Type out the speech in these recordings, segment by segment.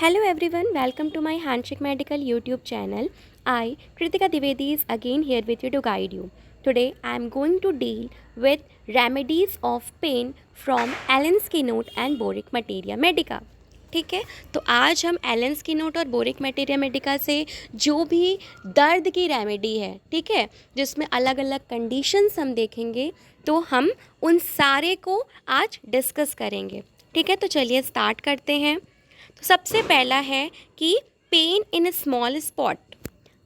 Hello everyone, welcome to my Handshake Medical YouTube channel. I, Kritika Dwivedi, is again here with you to guide you. Today I am going to deal with remedies of pain from Allen's keynote and Boric Materia Medica. ठीक है, तो आज हम एलेंस की note और boric materia Medica से जो भी दर्द की रेमेडी है, ठीक है, जिसमें अलग अलग कंडीशंस हम देखेंगे, तो हम उन सारे को आज डिस्कस करेंगे. ठीक है, तो चलिए स्टार्ट करते हैं. तो सबसे पहला है कि pain in a small spot,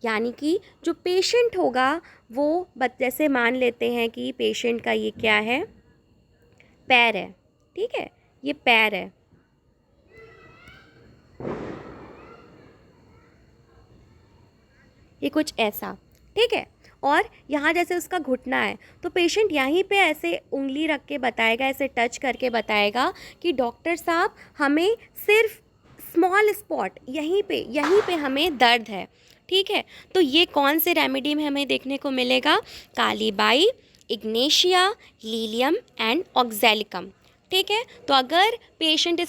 यानी कि जो पेशेंट होगा वो जैसे मान लेते हैं कि पेशेंट का ये क्या है, पैर है. ठीक है, ये पैर है. ये कुछ ऐसा. ठीक है, और यहाँ जैसे उसका घुटना है तो पेशेंट यहीं पे ऐसे उंगली रख के बताएगा, ऐसे टच करके बताएगा कि डॉक्टर साहब हमें सिर्फ स्मॉल स्पॉट यहीं पे हमें दर्द है. ठीक है, तो ये कौन से रेमेडी में हमें देखने को मिलेगा? Kali Bai, Ignatia, Lilium and ऑक्सैलिकम. ठीक है, तो अगर पेशेंट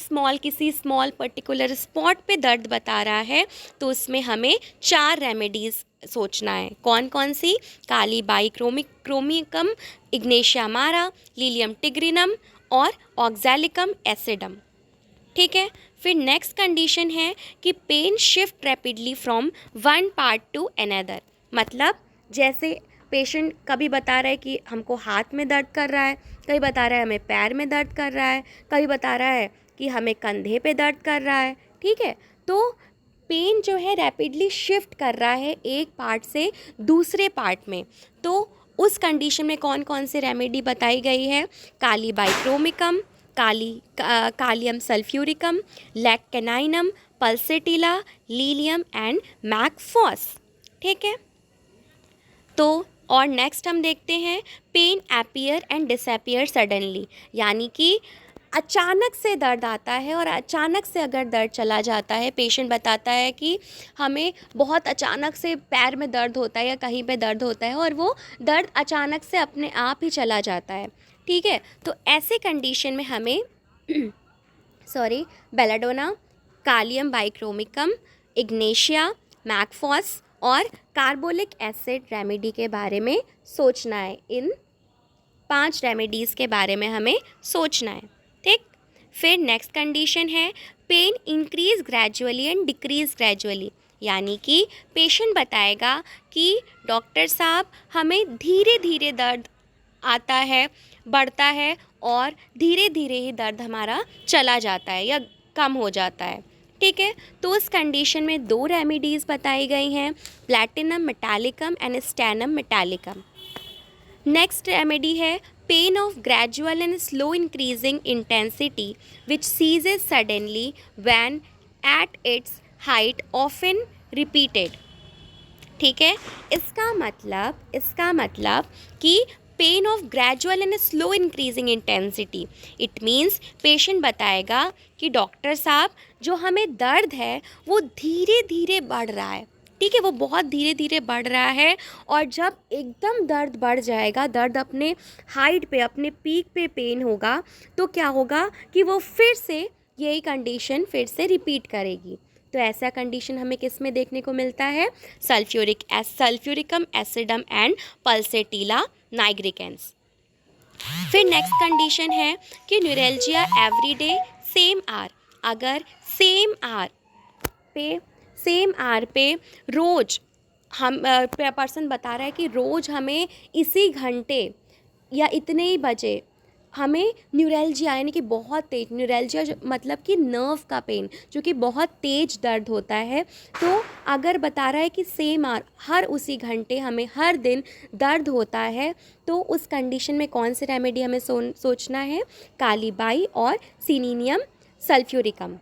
किसी स्मॉल पर्टिकुलर स्पॉट पे दर्द बता रहा है तो उसमें हमें 4 रेमेडीज़ सोचना है. कौन कौन सी? काली बाई क्रोमिकम, इग्नेशिया मारा, लीलियम टिग्रिनम और ऑक्सैलिकम एसिडम. ठीक है, फिर नेक्स्ट कंडीशन है कि pain shift rapidly from one part to another. मतलब जैसे पेशेंट कभी बता रहा है कि हमको हाथ में दर्द कर रहा है, कभी बता रहा है हमें पैर में दर्द कर रहा है, कभी बता रहा है कि हमें कंधे पे दर्द कर रहा है. ठीक है, तो पेन जो है रैपिडली शिफ्ट कर रहा है एक पार्ट से दूसरे पार्ट में. तो उस कंडीशन में कौन कौन से रेमेडी बताई गई है? Kali bichromicum, kalium sulphuricum, lac caninum, pulsatilla, lilium and mag phos. ठीक है, तो और नेक्स्ट हम देखते हैं pain appear and disappear suddenly, यानी कि अचानक से दर्द आता है और अचानक से अगर दर्द चला जाता है. पेशेंट बताता है कि हमें बहुत अचानक से पैर में दर्द होता है या कहीं पे दर्द होता है और वो दर्द अचानक से अपने आप ही चला जाता है. ठीक है, तो ऐसे कंडीशन में हमें बेलाडोना, कालियम बाइक्रोमिकम, इग्नेशिया, मैकफॉस और कार्बोलिक एसिड रेमेडी के बारे में सोचना है. इन 5 रेमेडीज़ के बारे में हमें सोचना है. ठीक, फिर नेक्स्ट कंडीशन है pain increase gradually and decrease gradually, यानी कि पेशेंट बताएगा कि डॉक्टर साहब हमें धीरे धीरे दर्द आता है, बढ़ता है और धीरे धीरे ही दर्द हमारा चला जाता है या कम हो जाता है. ठीक है, तो उस कंडीशन में 2 रेमेडीज़ बताई गई हैं, platinum metallicum and stannum metallicum. Next remedy है pain of gradual and slow increasing intensity which ceases suddenly when at its height often repeated. ठीक है, इसका मतलब कि pain of gradual and slow increasing intensity, it means patient बताएगा कि doctor साहब जो हमें दर्द है वो धीरे धीरे बढ़ रहा है. ठीक है, वो बहुत धीरे धीरे बढ़ रहा है और जब एकदम दर्द बढ़ जाएगा, दर्द अपने हाइट पे, अपने पीक पे पेन होगा, तो क्या होगा कि वो फिर से यही कंडीशन फिर से रिपीट करेगी. तो ऐसा कंडीशन हमें किस में देखने को मिलता है? Sulphuricum एसिडम and pulsatilla nigricans. फिर नेक्स्ट कंडीशन है कि न्यूरल्जिया एवरीडे सेम आर. अगर सेम आर पे रोज़ हम पर्सन बता रहा है कि रोज़ हमें इसी घंटे या इतने ही बजे हमें न्यूरल्जिया, यानी कि बहुत तेज न्यूरल्जिया, मतलब कि नर्व का पेन जो कि बहुत तेज दर्द होता है, तो अगर बता रहा है कि सेम आर हर उसी घंटे हमें हर दिन दर्द होता है, तो उस कंडीशन में कौन से रेमेडी हमें सोचना है? काली बाई और सिनीनियम सल्फ्यूरिकम.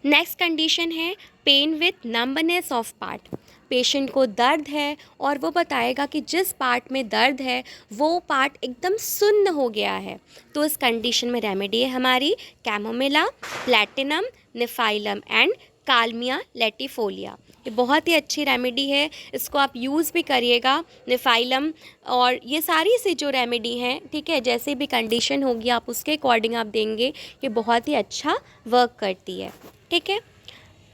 नेक्स्ट कंडीशन है pain with numbness of part. Patient को दर्द है और वो बताएगा कि जिस पार्ट में दर्द है वो पार्ट एकदम सुन्न हो गया है, तो इस कंडीशन में रेमेडी है हमारी कैमोमिला, प्लैटिनम, निफाइलम एंड कालमिया लेटिफोलिया. ये बहुत ही अच्छी रेमेडी है, इसको आप यूज़ भी करिएगा. निफाइलम और ये सारी सी जो रेमेडी हैं, ठीक है, जैसे भी कंडीशन होगी आप उसके अकॉर्डिंग आप देंगे, ये बहुत ही अच्छा वर्क करती है. ठीक है,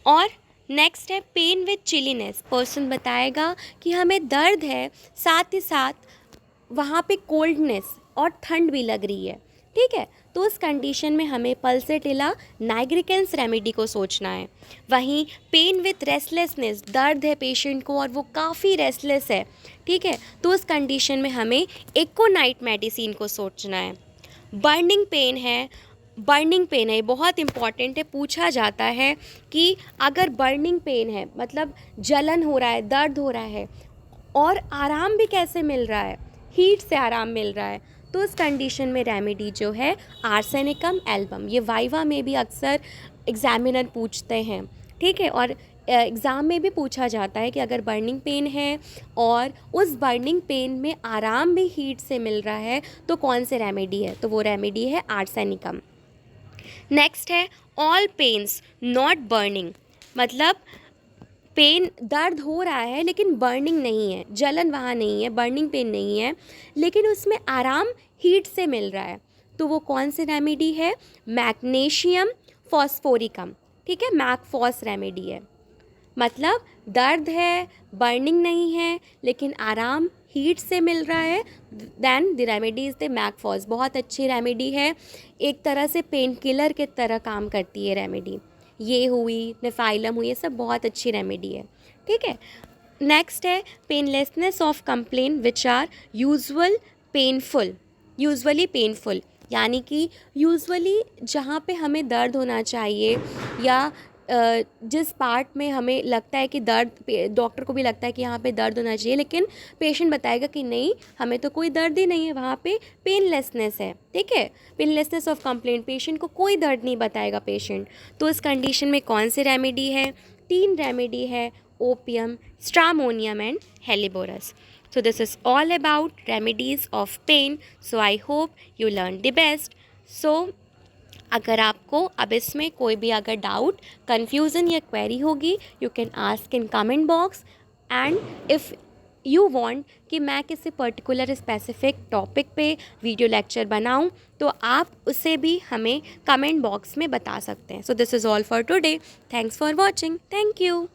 और नेक्स्ट है पेन विद चिलीनेस। पर्सन बताएगा कि हमें दर्द है, साथ ही साथ वहाँ पे कोल्डनेस और ठंड भी लग रही है, ठीक है। तो उस कंडीशन में हमें पल्सेटिला नाइग्रिकेंस रेमेडी को सोचना है। वहीं पेन विथ रेस्टलेसनेस, दर्द है पेशेंट को और वो काफ़ी रेस्टलेस है, ठीक है, तो उस कंडीशन में हमें एकोनाइट मेडिसिन को सोचना है। बर्निंग पेन है, बहुत इंपॉर्टेंट है, पूछा जाता है कि अगर बर्निंग पेन है मतलब जलन हो रहा है, दर्द हो रहा है और आराम भी कैसे मिल रहा है, हीट से आराम मिल रहा है, तो उस कंडीशन में रेमेडी जो है आर्सेनिकम एल्बम। ये वाइवा में भी अक्सर एग्जामिनर पूछते हैं, ठीक है, और एग्ज़ाम में भी पूछा जाता है कि अगर बर्निंग पेन है और उस बर्निंग पेन में आराम भी हीट से मिल रहा है तो कौन से रेमेडी है, तो वो रेमेडी है आर्सेनिकम। नेक्स्ट है ऑल पेन्स नॉट बर्निंग, मतलब पेन, दर्द हो रहा है लेकिन बर्निंग नहीं है, जलन वहाँ नहीं है, बर्निंग पेन नहीं है, लेकिन उसमें आराम हीट से मिल रहा है, तो वो कौन सी रेमेडी है, मैग्नीशियम फॉस्फोरिकम, ठीक है, मैकफॉस रेमेडी है। मतलब दर्द है, बर्निंग नहीं है, लेकिन आराम हीट से मिल रहा है, then the remedy is the mag phos. बहुत अच्छी रेमेडी है, एक तरह से पेन किलर की तरह काम करती है रेमेडी। ये हुई, नेफाइलम हुई, ये सब बहुत अच्छी रेमेडी है, ठीक है। नेक्स्ट है painlessness of complain which are usually painful, यानी कि यूजुअली जहाँ पे हमें दर्द होना चाहिए या जिस पार्ट में हमें लगता है कि दर्द, डॉक्टर को भी लगता है कि यहाँ पे दर्द होना चाहिए, लेकिन पेशेंट बताएगा कि नहीं, हमें तो कोई दर्द ही नहीं है, वहाँ पे पेनलेसनेस है, ठीक है, पेनलेसनेस ऑफ कंप्लेंट, पेशेंट को कोई दर्द नहीं बताएगा पेशेंट, तो इस कंडीशन में कौन सी रेमेडी है, 3 रेमेडी है, opium, stramonium and helleborus. So this is all about remedies of pain. So I hope you learned the best. So अगर आपको अब इसमें कोई भी अगर डाउट, कन्फ्यूज़न या क्वेरी होगी, you can ask in comment box. And if you want कि मैं किसी पर्टिकुलर स्पेसिफिक टॉपिक पे वीडियो लेक्चर बनाऊं, तो आप उसे भी हमें कमेंट बॉक्स में बता सकते हैं। So this is all for today. Thanks for watching. Thank you.